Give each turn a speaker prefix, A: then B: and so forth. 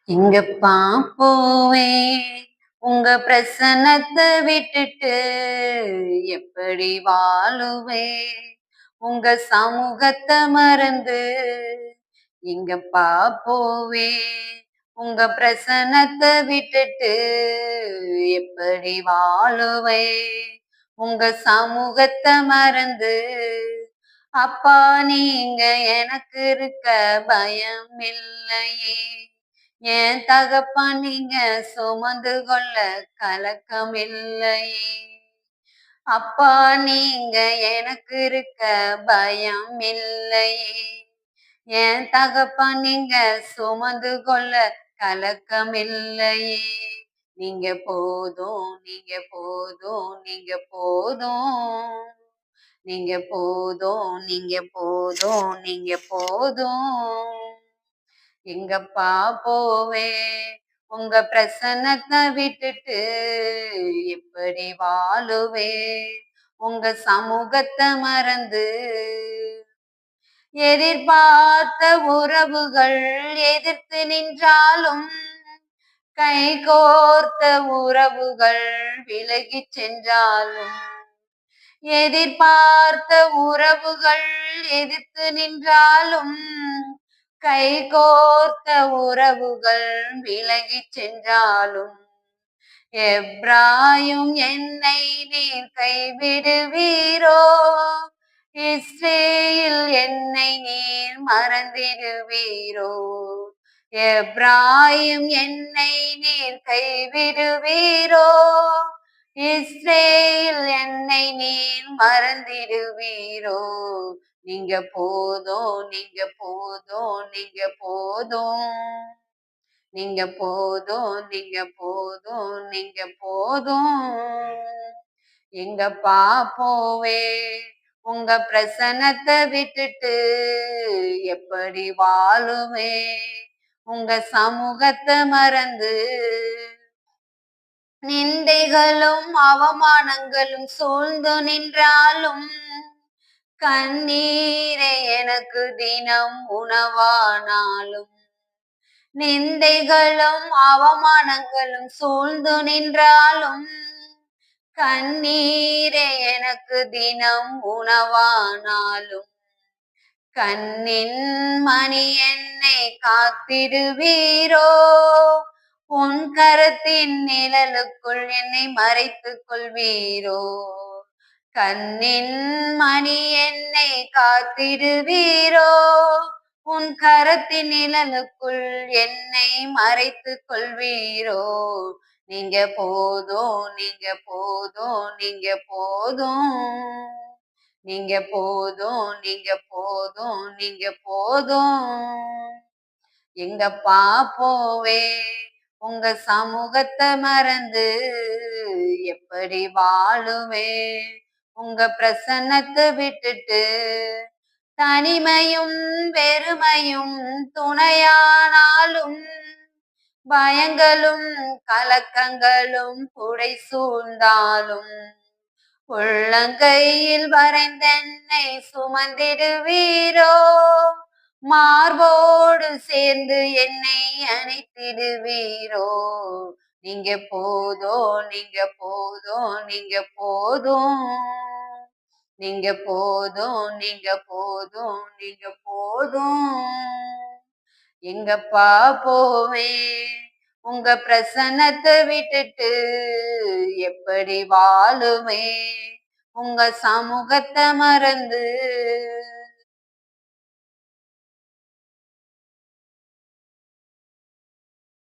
A: எங்கப்பா போவேன் உங்க பிரசன்னத்தை விட்டுட்டு எப்படி வாழுவேன் உங்க சமூகத்தை மறந்து. எங்கப்பா போவேன் உங்க பிரசன்னத்தை விட்டுட்டு எப்படி வாழுவேன் உங்க சமூகத்தை மறந்து. அப்பா நீங்க எனக்கு இருக்க பயம் இல்லையே, என் தகப்பன் நீங்க சுமந்து கொள்ள கலக்கம் இல்லையே. அப்பா நீங்க எனக்கு இருக்க பயம் இல்லையே, என் தகப்பன் நீங்க சுமந்து கொள்ள கலக்கம் இல்லையே. நீங்க போதும் நீங்க போதும் நீங்க போதும், நீங்க போதும் நீங்க போதும் நீங்க போதும். எங்கப்பா போவேன் உங்க பிரசன்னத்தை விட்டுட்டு எப்படி வாழுவேன் உங்க சமூகத்தை மறந்து. எதிர்பார்த்த உறவுகள் எதிர்த்து நின்றாலும், கைகோர்த்த உறவுகள் விலகி சென்றாலும், எதிர்பார்த்த உறவுகள் எதிர்த்து நின்றாலும், கைகோர்த்த உறவுகள் விலகி சென்றாலும், எப்ராயும் என்னை நீர் கைவிடுவீரோ, இஸ்ரேல் என்னை நீர் மறந்திடுவீரோ. எப்ராயும் என்னை நீர் கைவிடுவீரோ, இஸ்ரேல் என்னை நீர் மறந்திடுவீரோ. நீங்க போதும் நீங்க போதும் நீங்க போதும், நீங்க போதும் நீங்க போதும் நீங்க போதும். எங்கப்பா போவேன் உங்க பிரசன்னத்தை விட்டுட்டு எப்படி வாழுவேன் உங்க சமூகத்தை மறந்து. நிந்தைகளும் அவமானங்களும் சூழ்ந்து நின்றாலும், கண்ணீரே எனக்கு தினம் உணவானாலும், நிந்தைகளும் அவமானங்களும் சூழ்ந்து நின்றாலும், கண்ணீரே எனக்கு தினம் உணவானாலும், கண்ணின் மணி என்னை காத்திடுவீரோ, உன் கரத்தின் நிழலுக்குள் என்னை மறைத்துக் கொள்வீரோ. கண்ணின் மணி என்னை காத்திடுவீரோ, உன் கரத்தின் நிழலுக்குள் என்னை மறைத்துக் கொள்வீரோ. நீங்க போதும் நீங்க போதும் நீங்க போதும், நீங்க போதும் நீங்க போதும் நீங்க போதும். எங்கப்பா போவேன் உங்க சமூகத்தை மறந்து எப்படி வாழுவேன் உங்க பிரசன்னத்தை விட்டுட்டு. தனிமையும் வெறுமையும் துணையானாலும், பயங்களும் கலக்கங்களும் புடை சூழ்ந்தாலும், உள்ளங்கையில் வரைந்தென்னை சுமந்திடுவீரோ, மார்போடு சேர்ந்து என்னை அணைத்திடுவீரோ. நீங்க போதும் நீங்க போதும் நீங்க போதும், நீங்க போதும் நீங்க போதும் நீங்க போதும். எங்கப்பா போவேன் உங்க பிரசன்னத்தை விட்டுட்டு எப்படி வாழுவேன் உங்க சமூகத்தை மறந்து.